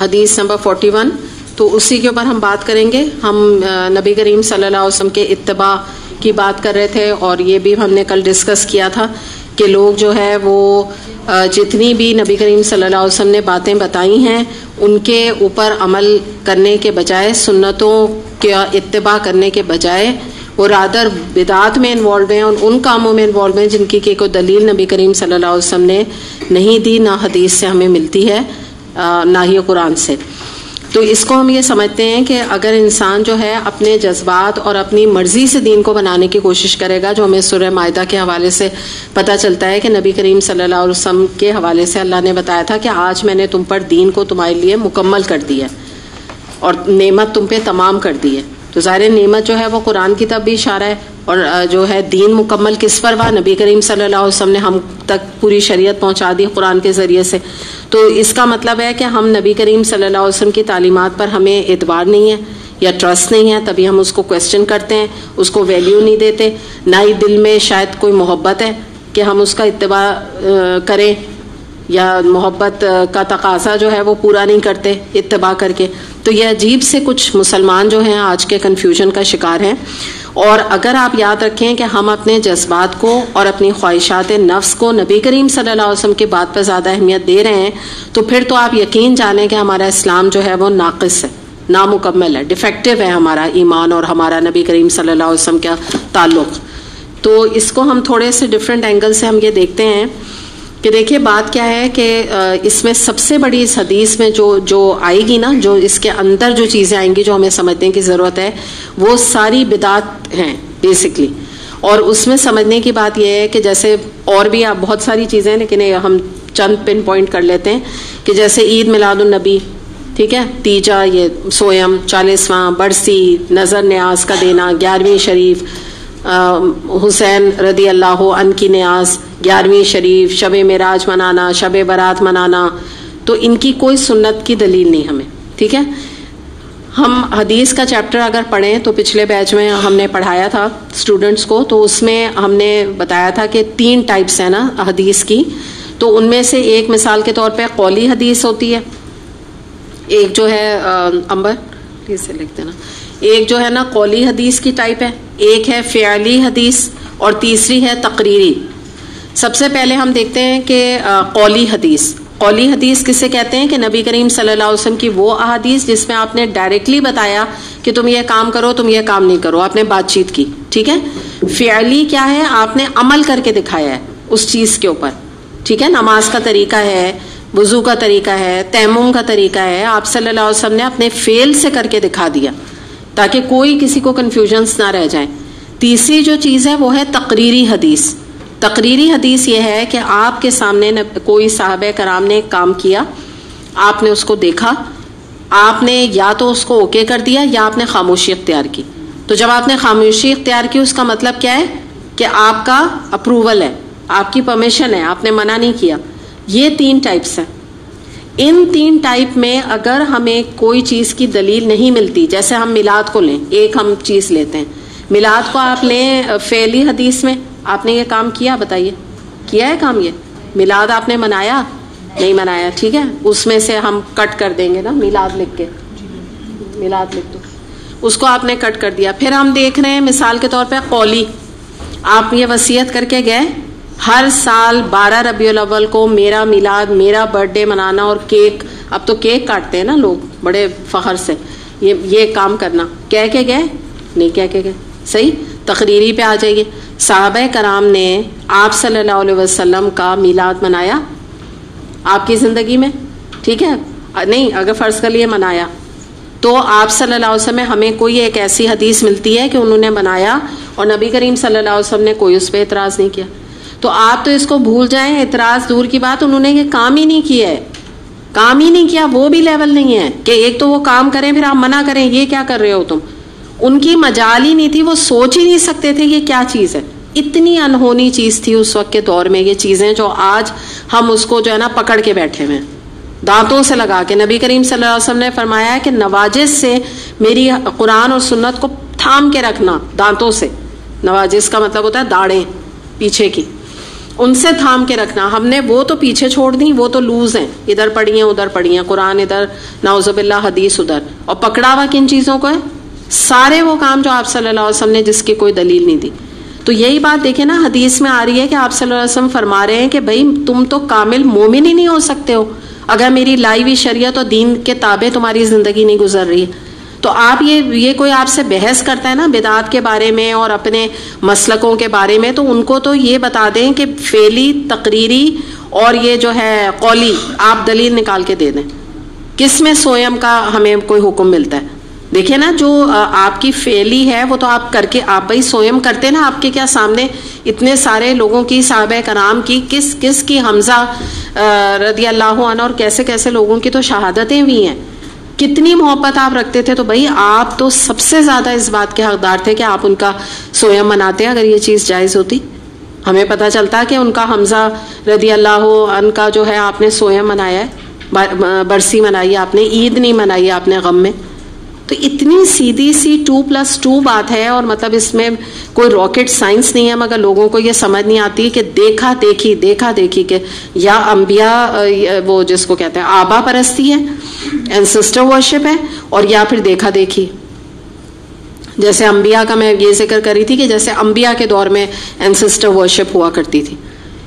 حدیث نمبر 41. تو اسی کے اوپر ہم بات کریں گے. ہم نبی کریم صلی اللہ علیہ وسلم کے اتباع کی بات کر رہے تھے، اور یہ بھی ہم نے کل ڈسکس کیا تھا کہ لوگ جو ہے وہ جتنی بھی نبی کریم صلی اللہ علیہ وسلم نے باتیں بتائی ہیں ان کے اوپر عمل کرنے کے بجائے، سنتوں کا اتباع کرنے کے بجائے وہ رادر بدعات میں انوالو ہیں اور ان کاموں میں انوالو ہیں جن کی کوئی دلیل نبی کریم صلی اللہ علیہ وسلم نے نہیں دی، نہ حدیث سے ہمیں ملتی ہے نہ ہی قرآن سے. تو اس کو ہم یہ سمجھتے ہیں کہ اگر انسان جو ہے اپنے جذبات اور اپنی مرضی سے دین کو بنانے کی کوشش کرے گا، جو ہمیں سورہ مائدہ کے حوالے سے پتہ چلتا ہے کہ نبی کریم صلی اللہ علیہ وسلم کے حوالے سے اللہ نے بتایا تھا کہ آج میں نے تم پر دین کو تمہارے لیے مکمل کر دیا اور نعمت تم پہ تمام کر دی ہے. تو ظاہر نعمت جو ہے وہ قرآن کی طرف بھی اشارہ ہے، اور جو ہے دین مکمل کس پر ہوا؟ نبی کریم صلی اللہ علیہ وسلم نے ہم تک پوری شریعت پہنچا دی قرآن کے ذریعے سے. تو اس کا مطلب ہے کہ ہم نبی کریم صلی اللہ علیہ وسلم کی تعلیمات پر ہمیں اعتبار نہیں ہے یا ٹرسٹ نہیں ہے، تبھی ہم اس کو کویسچن کرتے ہیں، اس کو ویلیو نہیں دیتے، نہ ہی دل میں شاید کوئی محبت ہے کہ ہم اس کا اتباع کریں، یا محبت کا تقاضا جو ہے وہ پورا نہیں کرتے اتباع کر کے. تو یہ عجیب سے کچھ مسلمان جو ہیں آج کے کنفیوژن کا شکار ہیں. اور اگر آپ یاد رکھیں کہ ہم اپنے جذبات کو اور اپنی خواہشات نفس کو نبی کریم صلی اللہ علیہ وسلم کی بات پر زیادہ اہمیت دے رہے ہیں، تو پھر تو آپ یقین جانیں کہ ہمارا اسلام جو ہے وہ ناقص ہے، نامکمل ہے، ڈیفیکٹو ہے ہمارا ایمان اور ہمارا نبی کریم صلی اللہ علیہ وسلم کا تعلق. تو اس کو ہم تھوڑے سے ڈفرینٹ اینگل سے ہم یہ دیکھتے ہیں کہ دیکھیے بات کیا ہے کہ اس میں سب سے بڑی اس حدیث میں جو آئے گی نا، جو اس کے اندر جو چیزیں آئیں گی جو ہمیں سمجھنے کی ضرورت ہے، وہ ساری بدعات ہیں بیسکلی. اور اس میں سمجھنے کی بات یہ ہے کہ جیسے اور بھی آپ بہت ساری چیزیں، لیکن ہم چند پن پوائنٹ کر لیتے ہیں کہ جیسے عید میلاد النبی، ٹھیک ہے، تیجا، یہ سویم، 40واں برسی، نظر نیاز کا دینا، 11ویں شریف، حسین رضی اللہ عنہ کی نیاز، 11ویں شریف، شب معراج منانا، شب برات منانا، تو ان کی کوئی سنت کی دلیل نہیں ہمیں. ٹھیک ہے، ہم حدیث کا چیپٹر اگر پڑھیں تو پچھلے بیچ میں ہم نے پڑھایا تھا اسٹوڈنٹس کو، تو اس میں ہم نے بتایا تھا کہ 3 ٹائپس ہیں نا حدیث کی. تو ان میں سے ایک مثال کے طور پہ قولی حدیث ہوتی ہے، ایک جو ہے امبر پلیز سے لکھ دینا، ایک جو ہے نا قولی حدیث کی ٹائپ ہے، ایک ہے فعلی حدیث، اور تیسری ہے تقریری. سب سے پہلے ہم دیکھتے ہیں کہ قولی حدیث. قولی حدیث کسے کہتے ہیں؟ کہ نبی کریم صلی اللہ علیہ وسلم کی وہ احادیث جس میں آپ نے ڈائریکٹلی بتایا کہ تم یہ کام کرو، تم یہ کام نہیں کرو، آپ نے بات چیت کی. ٹھیک ہے. فعلی کیا ہے؟ آپ نے عمل کر کے دکھایا ہے اس چیز کے اوپر. ٹھیک ہے، نماز کا طریقہ ہے، وضو کا طریقہ ہے، تیمم کا طریقہ ہے، آپ صلی اللہ علیہ وسلم نے اپنے فعل سے کر کے دکھا دیا تاکہ کوئی کسی کو کنفیوژنس نہ رہ جائیں. تیسری جو چیز ہے وہ ہے تقریری حدیث. تقریری حدیث یہ ہے کہ آپ کے سامنے کوئی صحابہ کرام نے ایک کام کیا، آپ نے اس کو دیکھا، آپ نے یا تو اس کو اوکے کر دیا یا آپ نے خاموشی اختیار کی. تو جب آپ نے خاموشی اختیار کی اس کا مطلب کیا ہے؟ کہ آپ کا اپروول ہے، آپ کی پرمیشن ہے، آپ نے منع نہیں کیا. یہ 3 ٹائپس ہیں. ان 3 ٹائپ میں اگر ہمیں کوئی چیز کی دلیل نہیں ملتی، جیسے ہم میلاد کو لیں، ایک ہم چیز لیتے ہیں، میلاد کو آپ لیں فعلی حدیث میں، آپ نے یہ کام کیا، بتائیے کیا ہے کام؟ یہ میلاد آپ نے منایا؟ نہیں منایا. ٹھیک ہے، اس میں سے ہم کٹ کر دیں گے نا، میلاد لکھ کے، میلاد لکھ دو، اس کو آپ نے کٹ کر دیا. پھر ہم دیکھ رہے ہیں مثال کے طور پہ قولی، آپ یہ وصیت کر کے گئے ہر سال 12 ربیع الاول کو میرا میلاد، میرا برتھ ڈے منانا، اور کیک، اب تو کیک کاٹتے ہیں نا لوگ بڑے فخر سے، یہ کام کرنا. کہہ کے گئے؟ نہیں کہہ کے گئے. صحیح. تقریری پہ آ جائیے. صحابہ کرام نے آپ صلی اللہ علیہ وسلم کا میلاد منایا آپ کی زندگی میں؟ ٹھیک ہے، نہیں، اگر فرض کر لیے منایا تو آپ صلی اللہ علیہ وسلم ہمیں کوئی ایک ایسی حدیث ملتی ہے کہ انہوں نے منایا اور نبی کریم صلی اللہ علیہ وسلم نے کوئی اس پہ اعتراض نہیں کیا. تو آپ تو اس کو بھول جائیں، اعتراض دور کی بات، انہوں نے یہ کام ہی نہیں کیا ہے، کام ہی نہیں کیا. وہ بھی لیول نہیں ہے کہ ایک تو وہ کام کریں پھر آپ منع کریں، یہ کیا کر رہے ہو تم. ان کی مجال ہی نہیں تھی، وہ سوچ ہی نہیں سکتے تھے یہ کیا چیز ہے. اتنی انہونی چیز تھی اس وقت کے دور میں یہ چیزیں، جو آج ہم اس کو جو ہے نا پکڑ کے بیٹھے ہوئے دانتوں سے لگا کے. نبی کریم صلی اللہ علیہ وسلم نے فرمایا ہے کہ نواجس سے میری قرآن اور سنت کو تھام کے رکھنا، دانتوں سے. نواجس کا مطلب ہوتا ہے داڑیں پیچھے کی. ان سے تھام کے رکھنا. ہم نے وہ تو پیچھے چھوڑ دی, وہ تو لوز ہیں, ادھر پڑھی ہیں ادھر پڑھی ہیں, قرآن ادھر, نعوذ باللہ حدیث ادھر, اور پکڑا ہوا کن چیزوں کو ہے, سارے وہ کام جو آپ صلی اللہ علیہ وسلم نے جس کی کوئی دلیل نہیں دی. تو یہی بات دیکھیں نا, حدیث میں آ رہی ہے کہ آپ صلی اللہ علیہ وسلم فرما رہے ہیں کہ بھائی تم تو کامل مومن ہی نہیں ہو سکتے ہو اگر میری لائی ہوئی شریعت اور دین کے تابع تمہاری زندگی نہیں گزر رہی ہے. تو آپ یہ کوئی آپ سے بحث کرتا ہے نا بدعات کے بارے میں اور اپنے مسلکوں کے بارے میں, تو ان کو تو یہ بتا دیں کہ فعلی, تقریری اور یہ جو ہے قولی آپ دلیل نکال کے دے دیں. کس میں سویم کا ہمیں کوئی حکم ملتا ہے؟ دیکھیں نا, جو آپ کی فعلی ہے وہ تو آپ کر کے, آپ بھائی سویم کرتے نا, آپ کے کیا سامنے اتنے سارے لوگوں کی, صحابہ کرام کی, کس کی, حمزہ رضی اللہ عنہ اور کیسے کیسے لوگوں کی تو شہادتیں بھی ہیں. کتنی محبت آپ رکھتے تھے, تو بھائی آپ تو سب سے زیادہ اس بات کے حقدار تھے کہ آپ ان کا سویم مناتے. اگر یہ چیز جائز ہوتی, ہمیں پتہ چلتا کہ ان کا حمزہ رضی اللہ عنہ کا جو ہے آپ نے سویم منایا ہے, برسی منائی آپ نے, عید نہیں منائی آپ نے غم میں. تو اتنی سیدھی سی 2+2 بات ہے, اور مطلب اس میں کوئی راکٹ سائنس نہیں ہے, مگر لوگوں کو یہ سمجھ نہیں آتی کہ دیکھا دیکھی کہ یا انبیاء وہ جس کو کہتے ہیں آبا پرستی ہے, اینسسٹر ورشپ ہے, اور یا پھر دیکھا دیکھی. جیسے انبیاء کا میں یہ ذکر کری تھی کہ جیسے انبیاء کے دور میں اینسسٹر ورشپ ہوا کرتی تھی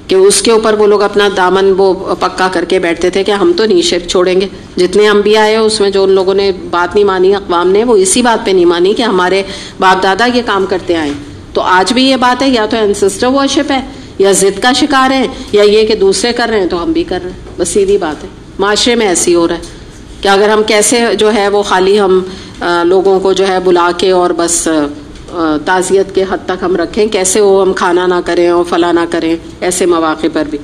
کہ اس کے اوپر وہ لوگ اپنا دامن وہ پکا کر کے بیٹھتے تھے کہ ہم تو نہیں شرک چھوڑیں گے. جتنے انبیاء آئے اس میں جو ان لوگوں نے بات نہیں مانی اقوام نے, وہ اسی بات پہ نہیں مانی کہ ہمارے باپ دادا یہ کام کرتے آئے. تو آج بھی یہ بات ہے, یا تو اینسسٹر ورشپ ہے, یا ضد کا شکار ہے, یا یہ کہ دوسرے کر رہے ہیں تو ہم بھی کر رہے ہیں. بس سیدھی بات ہے. معاشرے میں ایسی ہو رہا ہے کہ اگر ہم کیسے جو ہے وہ خالی ہم لوگوں کو جو ہے بلا کے اور بس تعزیت کے حد تک ہم رکھیں, کیسے وہ ہم کھانا نہ کریں اور فلاں نہ کریں ایسے مواقع پر بھی.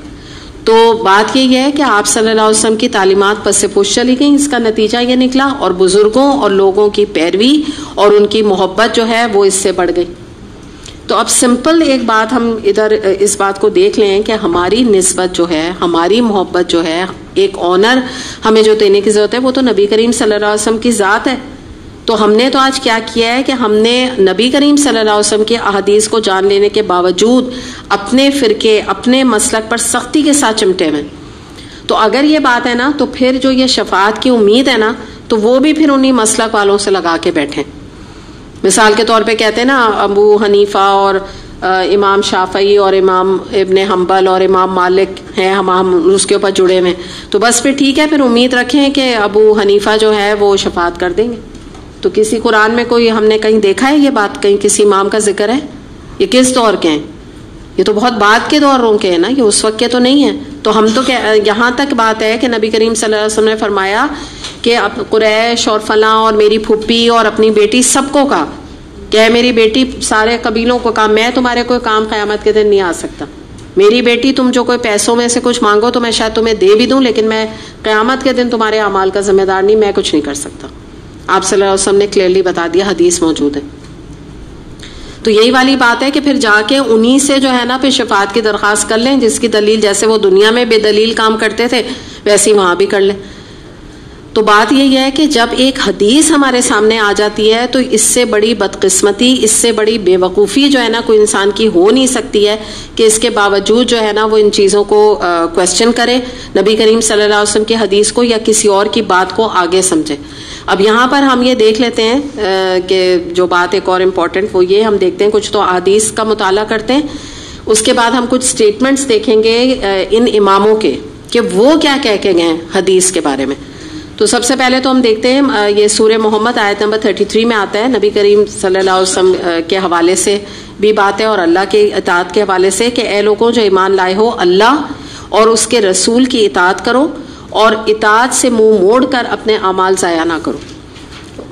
تو بات یہ ہے کہ آپ صلی اللہ علیہ وسلم کی تعلیمات پس سے پوچھ چلی گئیں. اس کا نتیجہ یہ نکلا, اور بزرگوں اور لوگوں کی پیروی اور ان کی محبت جو ہے وہ اس سے بڑھ گئی. تو اب سمپل ایک بات ہم ادھر اس بات کو دیکھ لیں کہ ہماری نسبت جو ہے, ہماری محبت جو ہے, ایک آنر ہمیں جو دینے کی ضرورت ہے وہ تو نبی کریم صلی اللہ علیہ وسلم کی ذات ہے. تو ہم نے تو آج کیا کیا ہے کہ ہم نے نبی کریم صلی اللہ علیہ وسلم کی احادیث کو جان لینے کے باوجود اپنے فرقے, اپنے مسلک پر سختی کے ساتھ چمٹے ہوئے. تو اگر یہ بات ہے نا, تو پھر جو یہ شفاعت کی امید ہے نا, تو وہ بھی پھر انہی مسلک والوں سے لگا کے بیٹھیں. مثال کے طور پہ کہتے ہیں نا ابو حنیفہ اور امام شافعی اور امام ابن حنبل اور امام مالک ہیں, ہم اس کے اوپر جڑے ہوئے, تو بس پھر ٹھیک ہے, پھر امید رکھیں کہ ابو حنیفہ جو ہے وہ شفاعت کر دیں گے. تو کسی قرآن میں کوئی ہم نے کہیں دیکھا ہے یہ بات, کہیں کسی امام کا ذکر ہے؟ یہ کس دور کے ہیں؟ یہ تو بہت بعد کے دوروں کے ہیں نا, یہ اس وقت کے تو نہیں ہیں. تو ہم تو یہاں تک بات ہے کہ نبی کریم صلی اللہ علیہ وسلم نے فرمایا کہ قریش اور فلاں اور میری پھپھی اور اپنی بیٹی سب کو کہا کہ میری بیٹی, سارے قبیلوں کو کہا میں تمہارے کوئی کام قیامت کے دن نہیں آ سکتا. میری بیٹی تم جو کوئی پیسوں میں سے کچھ مانگو تو میں شاید تمہیں دے بھی دوں, لیکن میں قیامت کے دن تمہارے اعمال کا ذمہ دار نہیں, میں کچھ نہیں کر سکتا. آپ صلی اللہ علیہ وسلم نے کلیئرلی بتا دیا, حدیث موجود ہے. تو یہی والی بات ہے کہ پھر جا کے انہی سے جو ہے نا پھر شفاعت کی درخواست کر لیں, جس کی دلیل جیسے وہ دنیا میں بے دلیل کام کرتے تھے ویسے وہاں بھی کر لیں. تو بات یہی ہے کہ جب ایک حدیث ہمارے سامنے آ جاتی ہے تو اس سے بڑی بدقسمتی, اس سے بڑی بے وقوفی جو ہے نا کوئی انسان کی ہو نہیں سکتی ہے کہ اس کے باوجود جو ہے نا وہ ان چیزوں کو کوشچن کرے, نبی کریم صلی اللہ علیہ وسلم کی حدیث کو یا کسی اور کی بات کو آگے سمجھے. اب یہاں پر ہم یہ دیکھ لیتے ہیں کہ جو بات ایک اور امپورٹنٹ وہ یہ, ہم دیکھتے ہیں کچھ تو احادیث کا مطالعہ کرتے ہیں, اس کے بعد ہم کچھ سٹیٹمنٹس دیکھیں گے ان اماموں کے کہ وہ کیا کہہ کے گئے ہیں حدیث کے بارے میں. تو سب سے پہلے تو ہم دیکھتے ہیں یہ سورہ محمد آیت نمبر 33 میں آتا ہے, نبی کریم صلی اللہ علیہ وسلم کے حوالے سے بھی بات ہے اور اللہ کے اطاعت کے حوالے سے کہ اے لوگوں جو ایمان لائے ہو, اللہ اور اس کے رسول کی اطاعت کرو اور اطاعت سے منہ موڑ کر اپنے اعمال ضائع نہ کرو.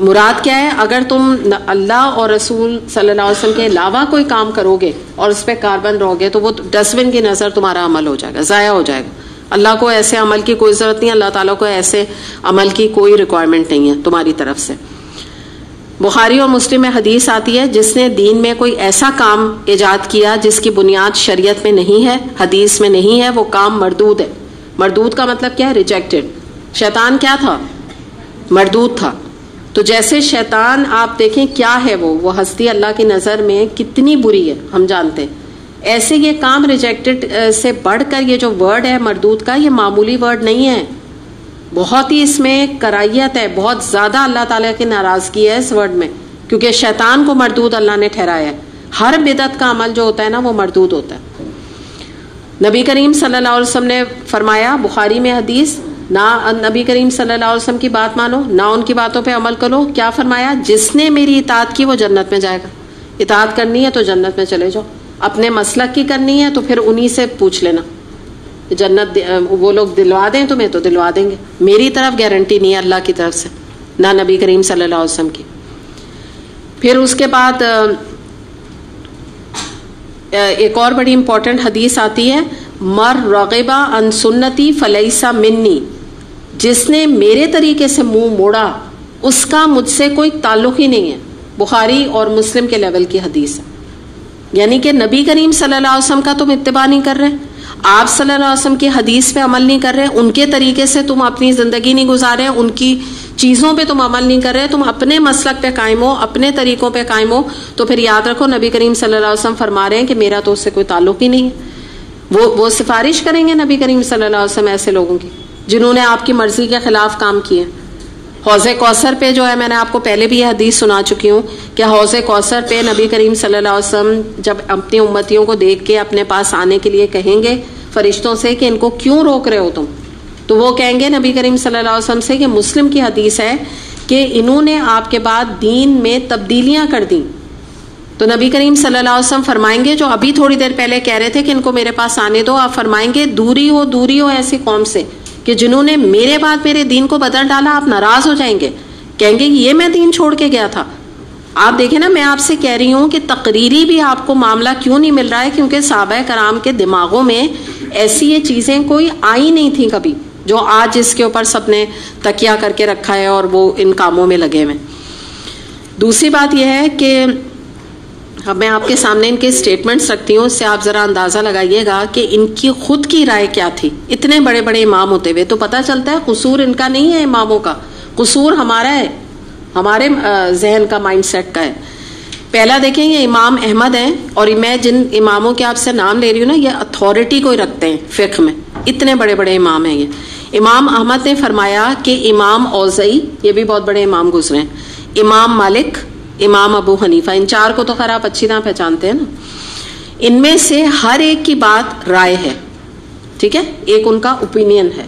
مراد کیا ہے؟ اگر تم اللہ اور رسول صلی اللہ علیہ وسلم کے علاوہ کوئی کام کرو گے اور اس پہ کاربن رہو گے تو وہ ڈسٹ بن کی نظر تمہارا عمل ہو جائے گا, ضائع ہو جائے گا. اللہ کو ایسے عمل کی کوئی ضرورت نہیں, اللہ تعالیٰ کو ایسے عمل کی کوئی ریکوائرمنٹ نہیں ہے تمہاری طرف سے. بخاری اور مسلم میں حدیث آتی ہے, جس نے دین میں کوئی ایسا کام ایجاد کیا جس کی بنیاد شریعت میں نہیں ہے, حدیث میں نہیں ہے, وہ کام مردود ہے. مردود کا مطلب کیا ہے؟ ریجیکٹڈ. شیطان کیا تھا؟ مردود تھا. تو جیسے شیطان آپ دیکھیں کیا ہے, وہ ہستی اللہ کی نظر میں کتنی بری ہے ہم جانتے ہیں ایسے یہ کام ریجیکٹڈ سے بڑھ کر یہ جو ورڈ ہے مردود کا، یہ معمولی ورڈ نہیں ہے، بہت ہی اس میں کرائیت ہے، بہت زیادہ اللہ تعالیٰ کی ناراضگی ہے اس ورڈ میں، کیونکہ شیطان کو مردود اللہ نے ٹھہرایا ہے. ہر بدعت کا عمل جو ہوتا ہے نا وہ مردود ہوتا ہے. نبی کریم صلی اللہ علیہ وسلم نے فرمایا بخاری میں حدیث، نہ نبی کریم صلی اللہ علیہ وسلم کی بات مانو نہ ان کی باتوں پہ عمل کرو. کیا فرمایا؟ جس نے میری اطاعت کی وہ جنت میں جائے گا. اطاعت کرنی ہے تو جنت میں چلے جاؤ، اپنے مسلک کی کرنی ہے تو پھر انہی سے پوچھ لینا، جنت وہ لوگ دلوا دیں تمہیں تو دلوا دیں گے. میری طرف گارنٹی نہیں ہے اللہ کی طرف سے، نہ نبی کریم صلی اللہ علیہ وسلم کی. پھر اس کے بعد ایک اور بڑی امپورٹنٹ حدیث آتی ہے، مر رغبا عن سنتی فلیس منی، جس نے میرے طریقے سے منہ موڑا اس کا مجھ سے کوئی تعلق ہی نہیں ہے. بخاری اور مسلم کے لیول کی حدیث ہے. یعنی کہ نبی کریم صلی اللہ علیہ وسلم کا تم اتباع نہیں کر رہے، آپ صلی اللہ علیہ وسلم کی حدیث پہ عمل نہیں کر رہے، ان کے طریقے سے تم اپنی زندگی نہیں گزار رہے، ان کی چیزوں پہ تم عمل نہیں کر رہے، تم اپنے مسلک پہ قائم ہو، اپنے طریقوں پہ قائم ہو، تو پھر یاد رکھو نبی کریم صلی اللہ علیہ وسلم فرما رہے ہیں کہ میرا تو اس سے کوئی تعلق ہی نہیں ہے. وہ سفارش کریں گے نبی کریم صلی اللہ علیہ وسلم ایسے لوگوں کی جنہوں نے آپ کی مرضی کے خلاف کام کیے. حوض کوثر پہ جو ہے، میں نے آپ کو پہلے بھی یہ حدیث سنا چکی ہوں کہ حوض کوثر پہ نبی کریم صلی اللہ علیہ وسلم جب اپنی امتیوں کو دیکھ کے اپنے پاس آنے کے لیے کہیں گے فرشتوں سے کہ ان کو کیوں روک رہے ہو تم، تو وہ کہیں گے نبی کریم صلی اللہ علیہ وسلم سے کہ مسلم کی حدیث ہے کہ انہوں نے آپ کے بعد دین میں تبدیلیاں کر دیں. تو نبی کریم صلی اللہ علیہ وسلم فرمائیں گے جو ابھی تھوڑی دیر پہلے کہہ رہے تھے کہ ان کو میرے پاس آنے دو، آپ فرمائیں گے دوری ہو ایسی قوم سے کہ جنہوں نے میرے بعد میرے دین کو بدل ڈالا. آپ ناراض ہو جائیں گے، کہیں گے یہ میں دین چھوڑ کے گیا تھا. آپ دیکھیں نا، میں آپ سے کہہ رہی ہوں کہ تقریری بھی آپ کو معاملہ کیوں نہیں مل رہا ہے، کیونکہ صحابہ کرام کے دماغوں میں ایسی یہ چیزیں کوئی آئی نہیں تھیں کبھی، جو آج اس کے اوپر سب نے تکیہ کر کے رکھا ہے اور وہ ان کاموں میں لگے ہوئے. دوسری بات یہ ہے کہ اب میں آپ کے سامنے ان کے سٹیٹمنٹس رکھتی ہوں، اس سے آپ ذرا اندازہ لگائیے گا کہ ان کی خود کی رائے کیا تھی. اتنے بڑے بڑے امام ہوتے ہوئے تو پتہ چلتا ہے قصور ان کا نہیں ہے، اماموں کا قصور ہمارا ہے، ہمارے ذہن کا مائنڈ سیٹ کا ہے. پہلا دیکھیں یہ امام احمد ہیں، اور میں جن اماموں کے آپ سے نام لے رہی ہوں نا، یہ اتھارٹی کو ہی رکھتے ہیں فقہ میں، اتنے بڑے بڑے امام ہیں یہ. امام احمد نے فرمایا کہ امام اوزعی، یہ بھی بہت بڑے امام گزرے ہیں، امام مالک، امام ابو حنیفہ، ان چار کو تو خیر آپ اچھی طرح پہچانتے ہیں نا. ان میں سے ہر ایک کی بات رائے ہے، ٹھیک ہے، ایک ان کا اوپینین ہے،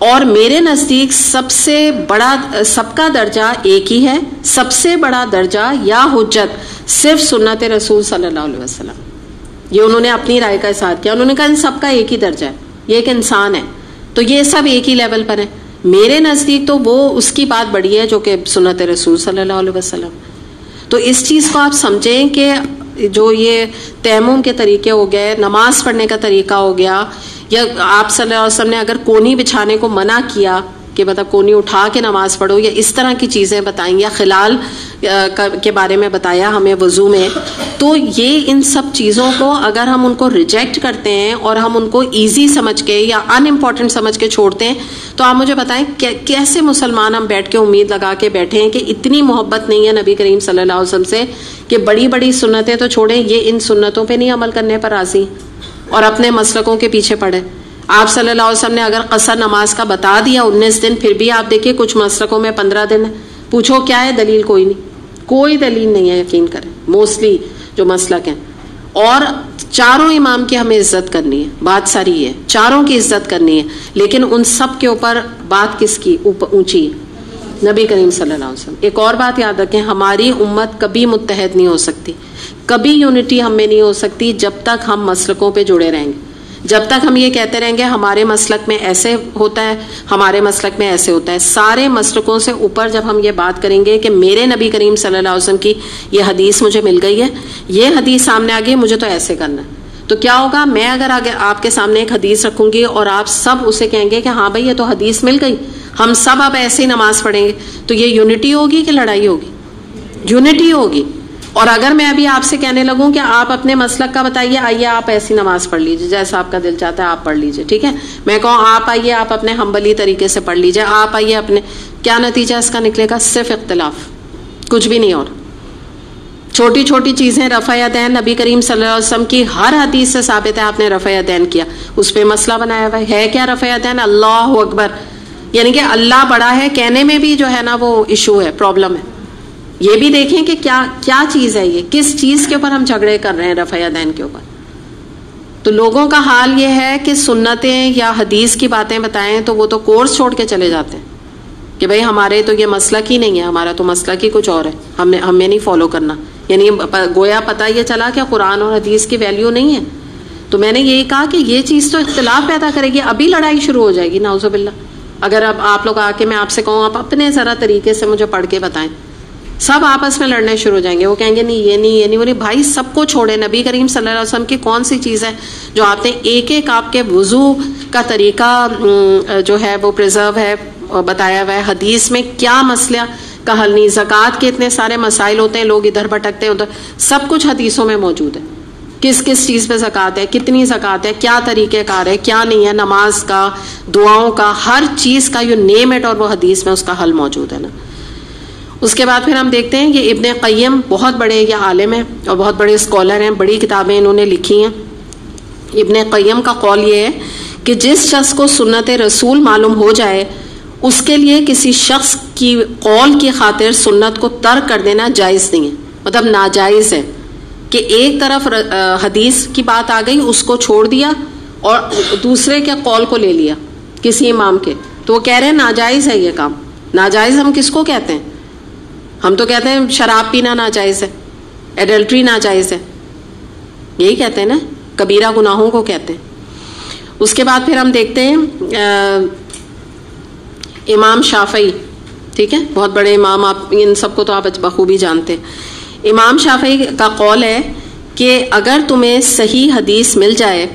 اور میرے نزدیک سب سے بڑا، سب کا درجہ ایک ہی ہے. سب سے بڑا درجہ یا حجت صرف سنت رسول صلی اللہ علیہ وسلم. یہ انہوں نے اپنی رائے کا اظہار کیا، انہوں نے کہا ان سب کا ایک ہی درجہ ہے، یہ ایک انسان ہے تو یہ سب ایک ہی لیول پر ہیں. میرے نزدیک تو وہ اس کی بات بڑی ہے جو کہ سنت رسول صلی اللہ علیہ وسلم. تو اس چیز کو آپ سمجھیں کہ جو یہ تیمم کے طریقے ہو گئے، نماز پڑھنے کا طریقہ ہو گیا، یا آپ صلی اللہ علیہ وسلم نے اگر کونی بچھانے کو منع کیا کہ مطلب کونی اٹھا کے نماز پڑھو، یا اس طرح کی چیزیں بتائیں، یا خلال کے بارے میں بتایا ہمیں وضو میں، تو یہ ان سب چیزوں کو اگر ہم ان کو ریجیکٹ کرتے ہیں اور ہم ان کو ایزی سمجھ کے یا ان امپورٹنٹ سمجھ کے چھوڑتے ہیں، تو آپ مجھے بتائیں کیسے مسلمان ہم بیٹھ کے امید لگا کے بیٹھے ہیں کہ اتنی محبت نہیں ہے نبی کریم صلی اللہ علیہ وسلم سے کہ بڑی بڑی سنتیں تو چھوڑیں، یہ ان سنتوں پہ نہیں عمل کرنے پر راضی اور اپنے مسلکوں کے پیچھے پڑے. آپ صلی اللہ علیہ وسلم نے اگر قصر نماز کا بتا دیا 19 دن، پھر بھی آپ دیکھیں کچھ مسلکوں میں 15 دن ہے. پوچھو کیا ہے دلیل؟ کوئی نہیں، کوئی دلیل نہیں ہے. یقین کریں موسٹلی جو مسلک ہیں. اور چاروں امام کی ہمیں عزت کرنی ہے، بات ساری ہے، چاروں کی عزت کرنی ہے، لیکن ان سب کے اوپر بات کس کی اونچی ہے؟ نبی کریم صلی اللہ علیہ وسلم. ایک اور بات یاد رکھیں، ہماری امت کبھی متحد نہیں ہو سکتی، کبھی یونٹی ہم میں نہیں ہو سکتی جب تک ہم مسلکوں پہ جڑے رہیں گے. جب تک ہم یہ کہتے رہیں گے ہمارے مسلک میں ایسے ہوتا ہے، ہمارے مسلک میں ایسے ہوتا ہے، سارے مسلکوں سے اوپر جب ہم یہ بات کریں گے کہ میرے نبی کریم صلی اللہ علیہ وسلم کی یہ حدیث مجھے مل گئی ہے، یہ حدیث سامنے آ گئی، مجھے تو ایسے کرنا ہے، تو کیا ہوگا؟ میں اگر آگے آپ کے سامنے ایک حدیث رکھوں گی اور آپ سب اسے کہیں گے کہ ہاں بھائی یہ تو حدیث مل گئی، ہم سب اب ایسے ہی نماز پڑھیں گے، تو یہ یونٹی ہوگی کہ لڑائی ہوگی؟ یونٹی ہوگی. اور اگر میں ابھی آپ سے کہنے لگوں کہ آپ اپنے مسلک کا بتائیے، آئیے آپ ایسی نماز پڑھ لیجیے جیسا آپ کا دل چاہتا ہے آپ پڑھ لیجیے، ٹھیک ہے، میں کہوں آپ آئیے آپ اپنے حنبلی طریقے سے پڑھ لیجیے، آپ آئیے اپنے، کیا نتیجہ اس کا نکلے گا؟ صرف اختلاف، کچھ بھی نہیں. اور چھوٹی چھوٹی چیزیں رفع یدین نبی کریم صلی اللہ علیہ وسلم کی ہر حدیث سے ثابت ہے، آپ نے رفع یدین کیا، اس پہ مسئلہ بنایا ہوا ہے کیا رفع یدین؟ اللہ اکبر، یعنی کہ اللہ بڑا ہے کہنے میں بھی جو ہے نا وہ ایشو ہے، پرابلم ہے. یہ بھی دیکھیں کہ کیا چیز ہے، یہ کس چیز کے اوپر ہم جھگڑے کر رہے ہیں رفع یدین کے اوپر. تو لوگوں کا حال یہ ہے کہ سنتیں یا حدیث کی باتیں بتائیں تو وہ تو کورس چھوڑ کے چلے جاتے ہیں کہ بھئی ہمارے تو یہ مسلک ہی نہیں ہے، ہمارا تو مسلک ہی کچھ اور ہے، ہمیں نہیں فالو کرنا. یعنی گویا پتہ یہ چلا کہ قرآن اور حدیث کی ویلیو نہیں ہے. تو میں نے یہی کہا کہ یہ چیز تو اختلاف پیدا کرے گی، ابھی لڑائی شروع ہو جائے گی نعوذ باللہ. اگر اب آپ لوگ آ کے میں آپ سے کہوں آپ اپنے ذرا طریقے سے مجھے پڑھ کے بتائیں، سب آپس میں لڑنے شروع ہو جائیں گے. وہ کہیں گے نہیں یہ نہیں یہ نہیں. بولے بھائی سب کو چھوڑے، نبی کریم صلی اللہ علیہ وسلم کی کون سی چیز ہے جو آپ نے ایک ایک آپ کے وضو کا طریقہ جو ہے وہ پریزرو ہے بتایا ہوا ہے. حدیث میں کیا مسئلہ کا حل نہیں، زکوٰۃ کے اتنے سارے مسائل ہوتے ہیں، لوگ ادھر بھٹکتے ہیں ادھر، سب کچھ حدیثوں میں موجود ہے. کس کس چیز پہ زکوٰۃ ہے، کتنی زکوٰۃ ہے، کیا طریقہ کار ہے، کیا نہیں ہے، نماز کا، دعاؤں کا، ہر چیز کا یو نیم اٹ، اور وہ حدیث میں اس کا حل موجود ہے نا. اس کے بعد پھر ہم دیکھتے ہیں یہ ابن قیم بہت بڑے یہ عالم ہیں اور بہت بڑے اسکالر ہیں، بڑی کتابیں انہوں نے لکھی ہیں. ابن قیم کا قول یہ ہے کہ جس شخص کو سنت رسول معلوم ہو جائے اس کے لیے کسی شخص کی قول کی خاطر سنت کو ترک کر دینا جائز نہیں ہے، مطلب ناجائز ہے کہ ایک طرف حدیث کی بات آ گئی اس کو چھوڑ دیا اور دوسرے کے قول کو لے لیا کسی امام کے، تو وہ کہہ رہے ہیں ناجائز ہے یہ کام. ناجائز ہم کس کو کہتے ہیں؟ ہم تو کہتے ہیں شراب پینا ناجائز ہے، ایڈلٹری ناجائز ہے، یہی کہتے ہیں نا، کبیرہ گناہوں کو کہتے ہیں. اس کے بعد پھر ہم دیکھتے ہیں امام شافعی، ٹھیک ہے، بہت بڑے امام، آپ ان سب کو تو آپ بخوبی جانتے ہیں. امام شافعی کا قول ہے کہ اگر تمہیں صحیح حدیث مل جائے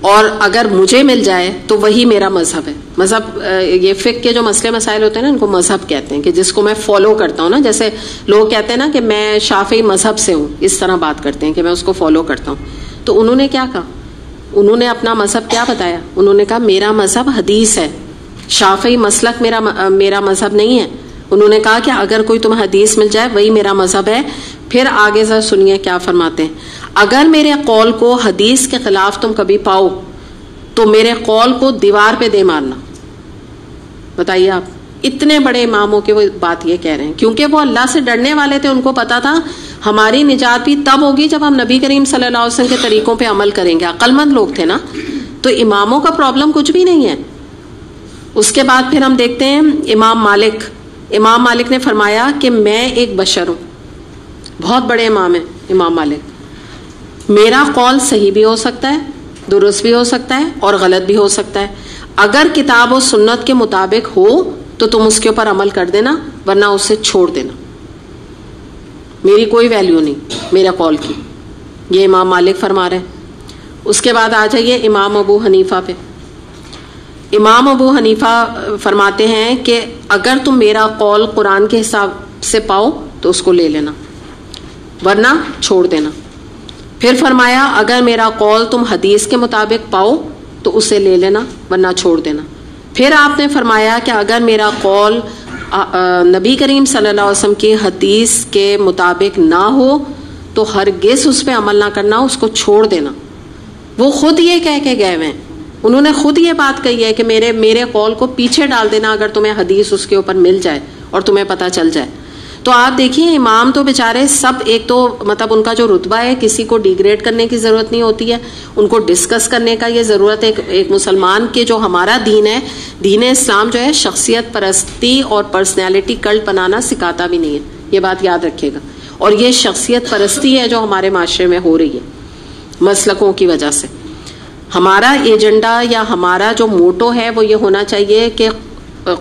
اور اگر مجھے مل جائے تو وہی میرا مذہب ہے. مذہب یہ فقہ کے جو مسئلے مسائل ہوتے ہیں نا ان کو مذہب کہتے ہیں، کہ جس کو میں فالو کرتا ہوں نا. جیسے لوگ کہتے ہیں نا کہ میں شافعی مذہب سے ہوں، اس طرح بات کرتے ہیں کہ میں اس کو فالو کرتا ہوں. تو انہوں نے کیا کہا؟ انہوں نے اپنا مذہب کیا بتایا؟ انہوں نے کہا میرا مذہب حدیث ہے، شافعی مسلک میرا مذہب نہیں ہے. انہوں نے کہا کہ اگر کوئی تمہیں حدیث مل جائے وہی میرا مذہب ہے. پھر آگے ذرا سنیے کیا فرماتے ہیں. اگر میرے قول کو حدیث کے خلاف تم کبھی پاؤ تو میرے قول کو دیوار پہ دے مارنا. بتائیے آپ، اتنے بڑے اماموں کے وہ بات یہ کہہ رہے ہیں کیونکہ وہ اللہ سے ڈرنے والے تھے. ان کو پتا تھا ہماری نجات بھی تب ہوگی جب ہم نبی کریم صلی اللہ علیہ وسلم کے طریقوں پہ عمل کریں گے. عقل مند لوگ تھے نا. تو اماموں کا پرابلم کچھ بھی نہیں ہے. اس کے بعد پھر ہم دیکھتے ہیں امام مالک. امام مالک نے فرمایا کہ میں ایک بشر ہوں. بہت بڑے امام ہیں امام مالک. میرا قول صحیح بھی ہو سکتا ہے، درست بھی ہو سکتا ہے اور غلط بھی ہو سکتا ہے. اگر کتاب و سنت کے مطابق ہو تو تم اس کے اوپر عمل کر دینا، ورنہ اسے چھوڑ دینا. میری کوئی ویلیو نہیں میرے قول کی. یہ امام مالک فرما رہے ہیں. اس کے بعد آ جائیے امام ابو حنیفہ پہ. امام ابو حنیفہ فرماتے ہیں کہ اگر تم میرا قول قرآن کے حساب سے پاؤ تو اس کو لے لینا، ورنہ چھوڑ دینا. پھر فرمایا اگر میرا قول تم حدیث کے مطابق پاؤ تو اسے لے لینا ورنہ چھوڑ دینا. پھر آپ نے فرمایا کہ اگر میرا قول نبی کریم صلی اللہ علیہ وسلم کی حدیث کے مطابق نہ ہو تو ہرگز اس پہ عمل نہ کرنا، اس کو چھوڑ دینا. وہ خود یہ کہہ کے گئے ہوئے ہیں، انہوں نے خود یہ بات کہی ہے کہ میرے قول کو پیچھے ڈال دینا اگر تمہیں حدیث اس کے اوپر مل جائے اور تمہیں پتہ چل جائے. تو آپ دیکھیے امام تو بیچارے سب، ایک تو مطلب ان کا جو رتبہ ہے کسی کو ڈیگریڈ کرنے کی ضرورت نہیں ہوتی ہے، ان کو ڈسکس کرنے کا یہ ضرورت ہے. ایک مسلمان کے جو ہمارا دین ہے، دین اسلام جو ہے شخصیت پرستی اور پرسنالٹی کلٹ بنانا سکھاتا بھی نہیں ہے. یہ بات یاد رکھیے گا. اور یہ شخصیت پرستی ہے جو ہمارے معاشرے میں ہو رہی ہے مسلکوں کی وجہ سے. ہمارا ایجنڈا یا ہمارا جو موٹو ہے وہ یہ ہونا چاہیے کہ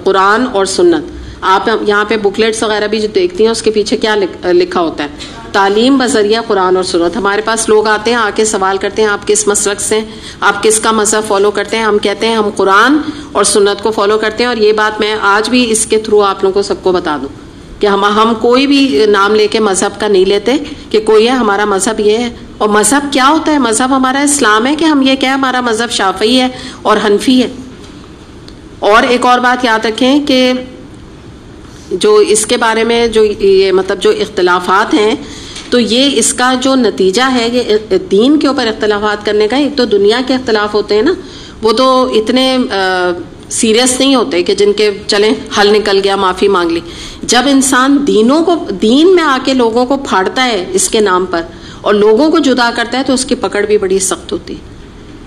قرآن اور سنت. آپ یہاں پہ بکلیٹس وغیرہ بھی جو دیکھتی ہیں اس کے پیچھے کیا لکھا ہوتا ہے؟ تعلیم بذریعہ قرآن اور سنت. ہمارے پاس لوگ آتے ہیں، آ کے سوال کرتے ہیں آپ کس مسلک سے، آپ کس کا مذہب فالو کرتے ہیں. ہم کہتے ہیں ہم قرآن اور سنت کو فالو کرتے ہیں. اور یہ بات میں آج بھی اس کے تھرو آپ لوگوں کو سب کو بتا دوں کہ ہم کوئی بھی نام لے کے مذہب کا نہیں لیتے کہ کوئی ہے ہمارا مذہب یہ ہے. اور مذہب کیا ہوتا ہے؟ مذہب ہمارا اسلام ہے کہ ہم یہ کہیں ہمارا مذہب شافعی ہے اور حنفی ہے. اور ایک اور بات یاد رکھیں کہ جو اس کے بارے میں جو یہ مطلب جو اختلافات ہیں، تو یہ اس کا جو نتیجہ ہے یہ دین کے اوپر اختلافات کرنے کا. ایک تو دنیا کے اختلاف ہوتے ہیں نا، وہ تو اتنے سیریس نہیں ہوتے کہ جن کے چلیں حل نکل گیا، معافی مانگ لی. جب انسان دین میں آ کے لوگوں کو پھاڑتا ہے اس کے نام پر اور لوگوں کو جدا کرتا ہے، تو اس کی پکڑ بھی بڑی سخت ہوتی ہے.